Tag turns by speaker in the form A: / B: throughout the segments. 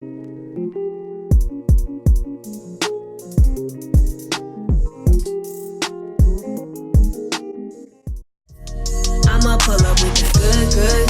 A: I'ma pull up with the good,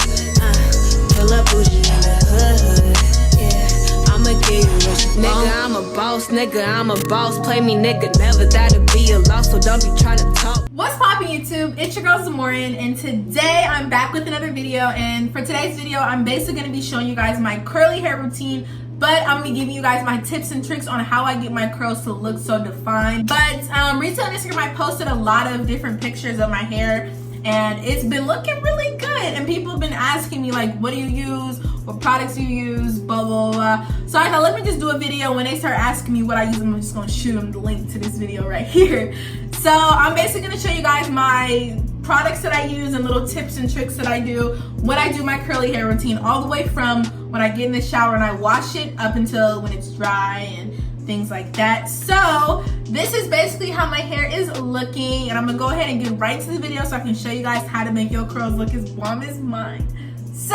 A: pull up bougie in the hood, yeah. I'ma give you what you want. Nigga, I'm a boss, nigga, I'm a boss. Play me, nigga, never that'll be a loss, so don't be trying to talk.
B: What's poppin' YouTube? It's your girl Za'Morian, and today I'm back with another video. And for today's video, I'm basically gonna be showing you guys my curly hair routine, but I'm gonna be giving you guys my tips and tricks on how I get my curls to look so defined. But recently on Instagram, I posted a lot of different pictures of my hair, and it's been looking really good. And people have been asking me, like, what do you use? What products do you use? Blah, blah, blah. So I thought, let me just do a video. When they start asking me what I use, I'm just gonna shoot them the link to this video right here. So I'm basically gonna show you guys my products that I use and little tips and tricks that I do when I do my curly hair routine, all the way from when I get in the shower and I wash it up until when it's dry and things like that. So this is basically how my hair is looking, and I'm gonna go ahead and get right to the video so I can show you guys how to make your curls look as bomb as mine. So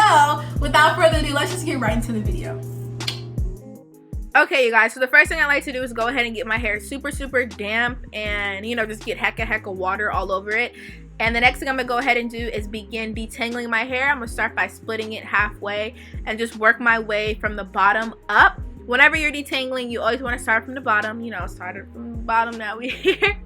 B: without further ado, let's just get right into the video. Okay, you guys, so the first thing I like to do is go ahead and get my hair super damp and, you know, just get hecka water all over it. And the next thing I'm gonna go ahead and do is begin detangling my hair. I'm gonna start by splitting it halfway and just work my way from the bottom up. Whenever you're detangling, you always want to start from the bottom. You know, started from the bottom, now we're here.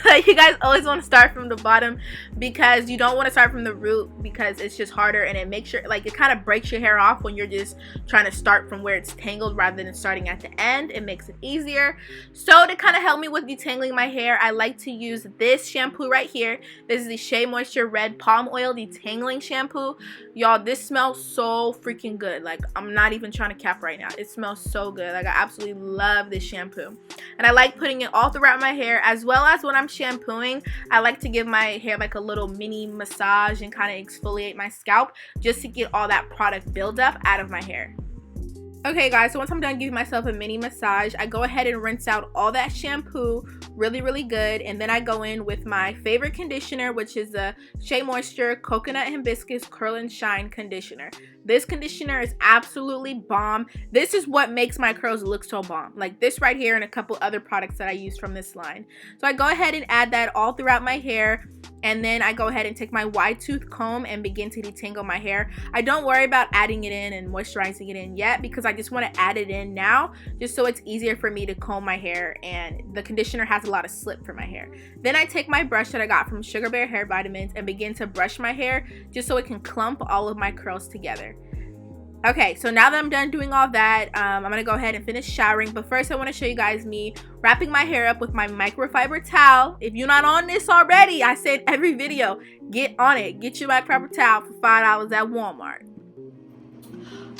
B: Like, you guys always want to start from the bottom because you don't want to start from the root, because it's just harder and it makes sure, like, it kind of breaks your hair off when you're just trying to start from where it's tangled rather than starting at the end. It makes it easier. So to kind of help me with detangling my hair, I like to use this shampoo right here. This is the Shea Moisture Red Palm Oil Detangling Shampoo. Y'all, this smells so freaking good. Like, I'm not even trying to cap right now. It smells so good. Like, I absolutely love this shampoo, and I like putting it all throughout my hair, as well as when I'm shampooing. I like to give my hair like a little mini massage and kind of exfoliate my scalp just to get all that product buildup out of my hair. Okay guys, so once I'm done giving myself a mini massage, I go ahead and rinse out all that shampoo really good, and then I go in with my favorite conditioner, which is the Shea Moisture Coconut Hibiscus Curl and Shine Conditioner. This conditioner is absolutely bomb. This is what makes my curls look so bomb. Like this right here and a couple other products that I use from this line. So I go ahead and add that all throughout my hair, and then I go ahead and take my wide tooth comb and begin to detangle my hair. I don't worry about adding it in and moisturizing it in yet, because I just want to add it in now just so it's easier for me to comb my hair, and the conditioner has a lot of slip for my hair. Then I take my brush that I got from Sugar Bear Hair Vitamins and begin to brush my hair just so it can clump all of my curls together. Okay, so now that I'm done doing all that, I'm gonna go ahead and finish showering. But first I want to show you guys me wrapping my hair up with my microfiber towel. If you're not on this already, I said every video, get on it. Get your microfiber towel for $5 at Walmart.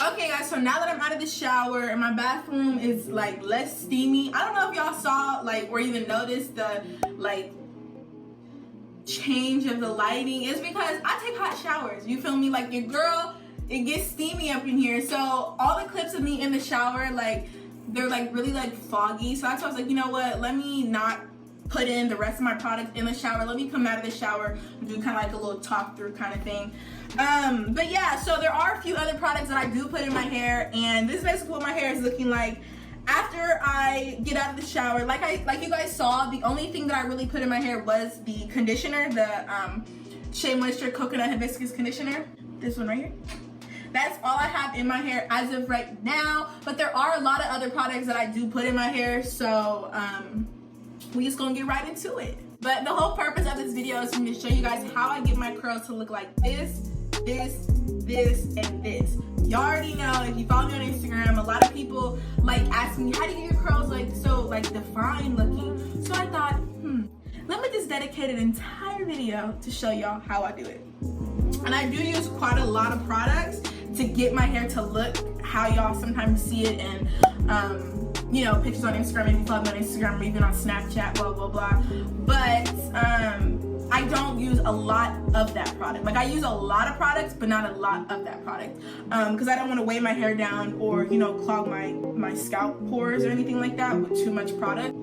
B: Okay guys, so now that I'm out of the shower and my bathroom is like less steamy, I don't know if y'all saw, like, or even noticed the like change of the lighting. It's because I take hot showers, you feel me? Like, your girl, it gets steamy up in here. So all the clips of me in the shower, like, they're like really like foggy. So that's why I was like, you know what, let me not put in the rest of my product in the shower. Let me come out of the shower and do kind of like a little talk through kind of thing. But yeah, so there are a few other products that I do put in my hair, and this is basically what my hair is looking like after I get out of the shower. Like you guys saw, the only thing that I really put in my hair was the conditioner, the Shea Moisture Coconut Hibiscus Conditioner. This one right here. That's all I have in my hair as of right now, but there are a lot of other products that I do put in my hair, so we just gonna get right into it. But the whole purpose of this video is for me to show you guys how I get my curls to look like this, and this. Y'all already know, if you follow me on Instagram, a lot of people like ask me, how do you get your curls like so like defined looking? So I thought, let me just dedicate an entire video to show y'all how I do it. And I do use quite a lot of products to get my hair to look how y'all sometimes see it in you know, pictures on Instagram, if you follow me on Instagram, or even on Snapchat, blah blah blah. But I don't use a lot of that product. Like, I use a lot of products, but not a lot of that product, because I don't want to weigh my hair down or, you know, clog my scalp pores or anything like that with too much product.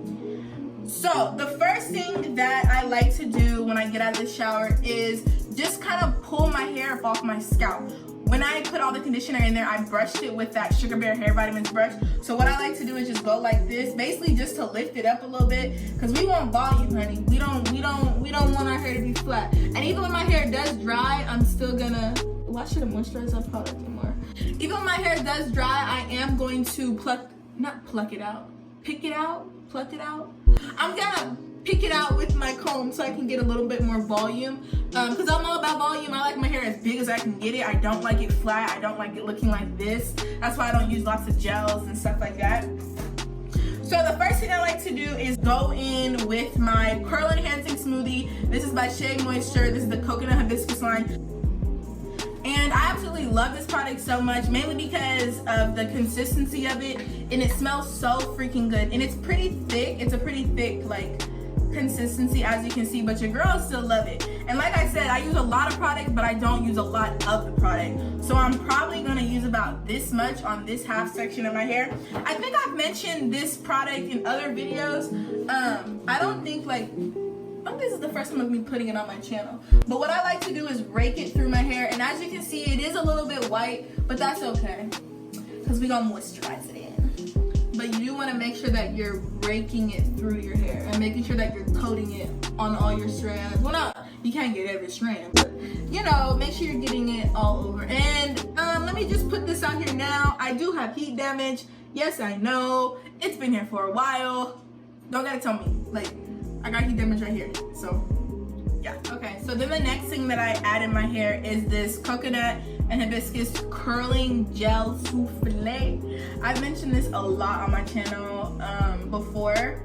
B: So the first thing that I like to do when I get out of the shower is just kind of pull my hair up off my scalp. when I put all the conditioner in there, I brushed it with that Sugar Bear Hair Vitamins brush. So what I like to do is just go like this, basically just to lift it up a little bit, because we want volume, honey. We don't want our hair to be flat. And even when my hair does dry, I'm still gonna, why should I moisturize that product anymore? Even when my hair does dry, I am going to pluck it out. I'm gonna pick it out with my comb so I can get a little bit more volume. Because I'm all about volume. I like my hair as big as I can get it. I don't like it flat. I don't like it looking like this. That's why I don't use lots of gels and stuff like that. So the first thing I like to do is go in with my curl enhancing smoothie. This is by Shea Moisture. This is the coconut hibiscus line. And I absolutely love this product so much, mainly because of the consistency of it, and it smells so freaking good. And it's pretty thick. It's a pretty thick, like, consistency, as you can see, but your girls still love it. And like I said, I use a lot of product, but I don't use a lot of the product. So I'm probably gonna use about this much on this half section of my hair. I think I've mentioned this product in other videos. I don't think this is the first time of me putting it on my channel. But what I like to do is rake it through my hair, and as you can see, it is a little bit white, but that's okay, because we're gonna moisturize it in. But you do want to make sure that you're raking it through your hair and making sure that you're coating it on all your strands. Well, you can't get every strand, but you know, make sure you're getting it all over. And let me just put this out here now. I do have heat damage. Yes, I know. It's been here for a while. Don't gotta tell me. Like, I got heat damage right here. So, yeah. Okay, so then the next thing that I add in my hair is this coconut and hibiscus curling gel souffle. I've mentioned this a lot on my channel before,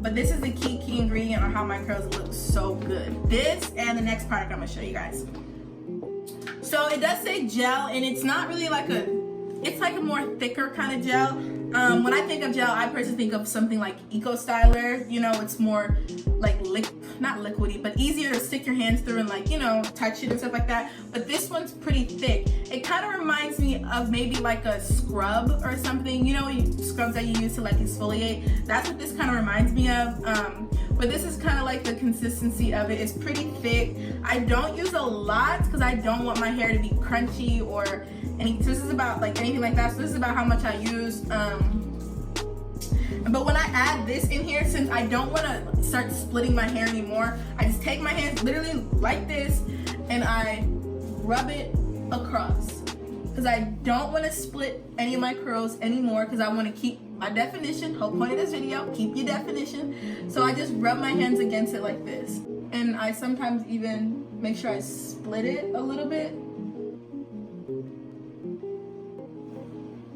B: but this is the key ingredient on how my curls look so good. This and the next product I'm gonna show you guys. So it does say gel, and it's not really like it's like a more thicker kind of gel. When I think of gel, I personally think of something like Eco Styler. You know, it's more like not liquidy, but easier to stick your hands through and, like, you know, touch it and stuff like that. But this one's pretty thick. It kind of reminds me of maybe like a scrub or something. You know, scrubs that you use to like exfoliate. That's what this kind of reminds me of. But this is kind of like the consistency of it. It's pretty thick. I don't use a lot because I don't want my hair to be crunchy or anything. So this is about like anything like that. So this is about how much I use. But when I add this in here, since I don't want to start splitting my hair anymore, I just take my hands literally like this and I rub it across, because I don't want to split any of my curls anymore, because I want to keep my definition. Whole point of this video, keep your definition. So I just rub my hands against it like this, and I sometimes even make sure I split it a little bit.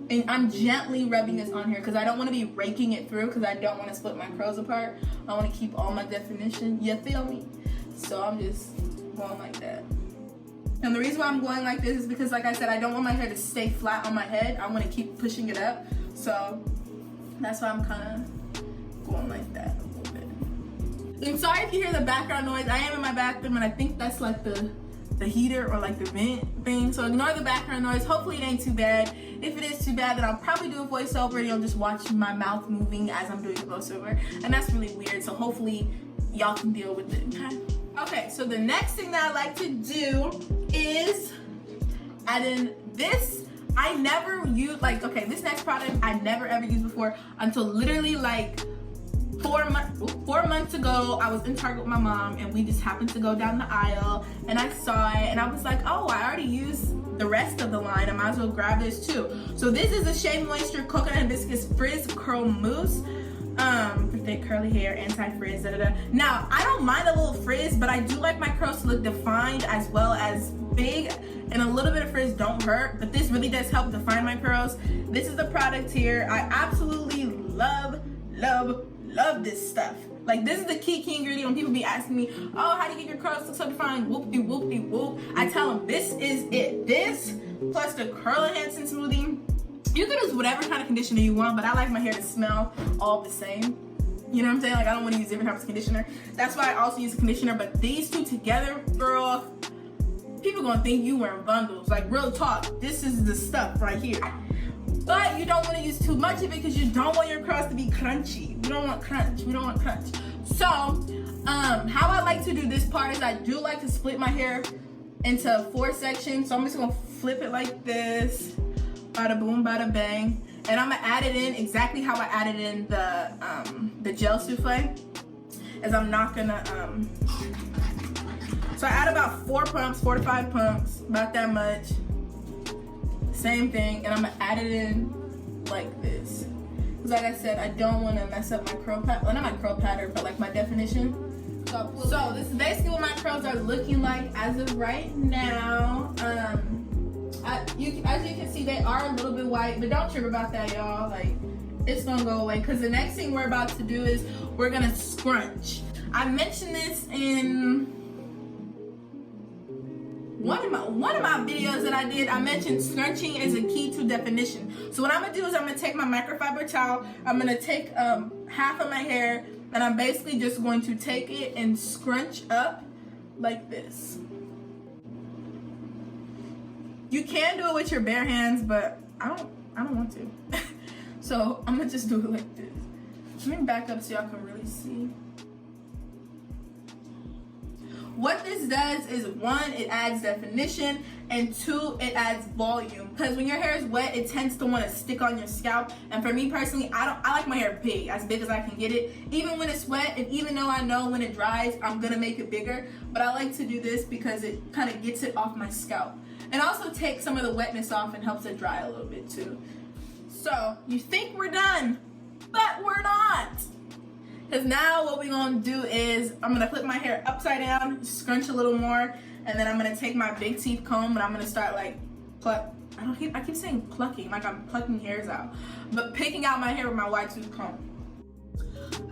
B: And I'm gently rubbing this on here because I don't want to be raking it through, because I don't want to split my curls apart. I want to keep all my definition. You feel me? So I'm just going like that. And the reason why I'm going like this is because, like I said, I don't want my hair to stay flat on my head. I want to keep pushing it up. So that's why I'm kind of going like that a little bit. I'm sorry if you hear the background noise. I am in my bathroom, and I think that's like the heater or like the vent thing, so ignore the background noise. Hopefully it ain't too bad. If it is too bad, then I'll probably do a voiceover and you'll just watch my mouth moving as I'm doing the voiceover, and that's really weird, so hopefully y'all can deal with it. Okay, so the next thing that I like to do is add in this. I never use, like, okay, this next product I never ever used before until literally like 4 months ago. I was in Target with my mom, and we just happened to go down the aisle, and I saw it, and I was like, oh, I already used the rest of the line. I might as well grab this too. So this is the Shea Moisture Coconut Hibiscus Frizz Curl Mousse for thick curly hair, anti-frizz, Now, I don't mind a little frizz, but I do like my curls to look defined as well as big, and a little bit of frizz don't hurt, but this really does help define my curls. This is the product here. I absolutely love this stuff. Like, this is the key ingredient when people be asking me, oh, how do you get your curls look so defined? Whoop-de-whoop-de-whoop. I tell them this is it. This plus the curl enhancing smoothie. You can use whatever kind of conditioner you want, but I like my hair to smell all the same. You know what I'm saying? Like, I don't want to use different types of conditioner. That's why I also use a conditioner, but these two together, girl, people gonna think you wearing bundles. Like, real talk, this is the stuff right here. But you don't want to use too much of it because you don't want your curls to be crunchy. We don't want crunch. So, how I like to do this part is I do like to split my hair into 4 sections. So I'm just gonna
C: flip it like this, bada boom, bada bang. And I'm gonna add it in exactly how I added in the gel souffle, as I'm not gonna, so I add about 4 to 5 pumps, about that much. Same thing, and I'm gonna add it in like this. Because like I said, I don't wanna mess up my curl pattern, well, not my curl pattern, but like my definition. So this is basically what my curls are looking like as of right now. As you can see, they are a little bit white, but don't trip about that, y'all. Like, it's gonna go away, because the next thing we're about to do is we're gonna scrunch. I mentioned this in one of my videos that I did. I mentioned scrunching is a key to definition. So what I'm gonna do is I'm gonna take my microfiber towel, I'm gonna take half of my hair, and I'm basically just going to take it and scrunch up like this. You can do it with your bare hands, but I don't want to. So I'm gonna just do it like this. Let me back up so y'all can really see. What this does is, 1, it adds definition, and 2, it adds volume. Because when your hair is wet, it tends to want to stick on your scalp. And for me personally, I like my hair big as I can get it. Even when it's wet, and even though I know when it dries, I'm gonna make it bigger. But I like to do this because it kind of gets it off my scalp. And also takes some of the wetness off and helps it dry a little bit too. So you think we're done, but we're not. Because now what we're gonna do is I'm gonna flip my hair upside down, scrunch a little more, and then I'm gonna take my big teeth comb and I'm gonna start like I keep saying plucking, like I'm plucking hairs out, but picking out my hair with my wide tooth comb.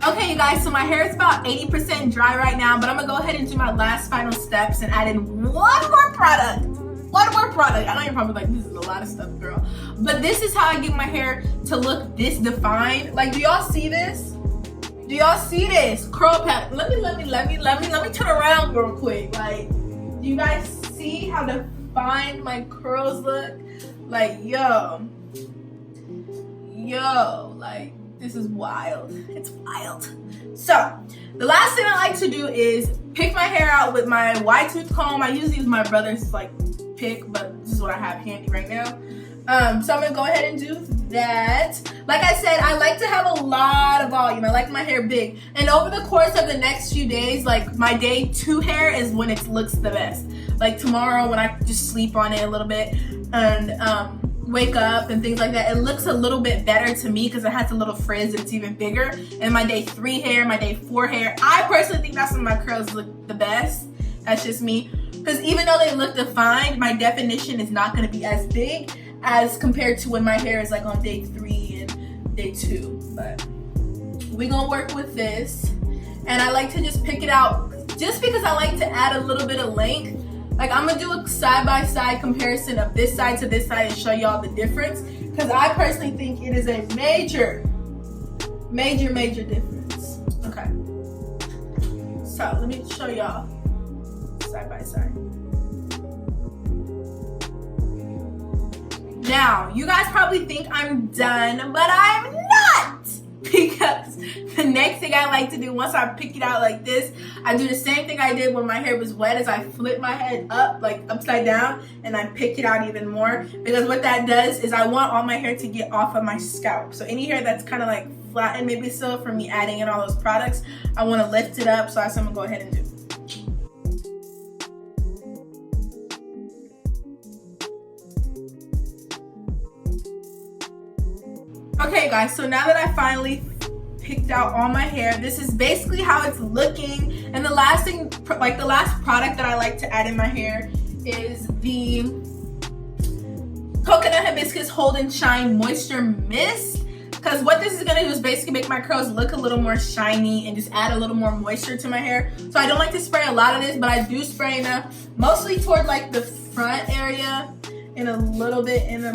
C: Okay, you guys, so my hair is about 80% dry right now, but I'm gonna go ahead and do my last final steps and add in one more product. I know you're probably like, this is a lot of stuff, girl. But this is how I get my hair to look this defined. Like, do y'all see this? Do y'all see this? Curl pattern. Let me turn around real quick. Like, do you guys see how defined my curls look? Like, yo, like, this is wild. It's wild. So, the last thing I like to do is pick my hair out with my wide tooth comb. I usually use my brother's like pick, but this is what I have handy right now. So I'm gonna go ahead and do that. Like I said, I like to have a lot of volume. I like my hair big. And over the course of the next few days, like my day 2 hair is when it looks the best. Like tomorrow when I just sleep on it a little bit and wake up and things like that, it looks a little bit better to me because it has a little frizz and it's even bigger. And my day 3 hair, my day 4 hair, I personally think that's when my curls look the best. That's just me. Because even though they look defined, my definition is not going to be as big as compared to when my hair is like on day 3 and day 2. But we're going to work with this. And I like to just pick it out just because I like to add a little bit of length. Like I'm going to do a side-by-side comparison of this side to this side and show y'all the difference. Because I personally think it is a major difference. Okay. So let me show y'all side by side. Now, you guys probably think I'm done, but I'm not, because the next thing I like to do once I pick it out like this, I do the same thing I did when my hair was wet, is I flip my head up, like upside down, and I pick it out even more, because what that does is I want all my hair to get off of my scalp. So any hair that's kind of like flattened maybe still from me adding in all those products, I want to lift it up, so that's what I'm going to go ahead and do. Okay guys, so now that I finally picked out all my hair, this is basically how it's looking. And the last thing, like the last product that I like to add in my hair is the Coconut Hibiscus Hold and Shine Moisture Mist. Because what this is going to do is basically make my curls look a little more shiny and just add a little more moisture to my hair. So I don't like to spray a lot of this, but I do spray enough, mostly toward like the front area and a little bit in the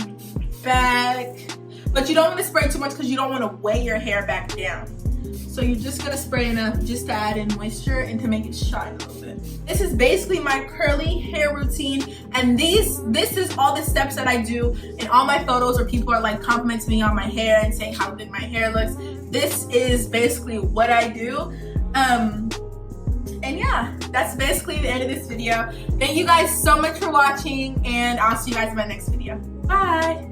C: back. But you don't want to spray too much because you don't want to weigh your hair back down. So you're just going to spray enough just to add in moisture and to make it shine a little bit. This is basically my curly hair routine. And this is all the steps that I do in all my photos where people are like complimenting me on my hair and saying how good my hair looks. This is basically what I do. And And yeah, that's basically the end of this video. Thank you guys so much for watching, and I'll see you guys in my next video. Bye.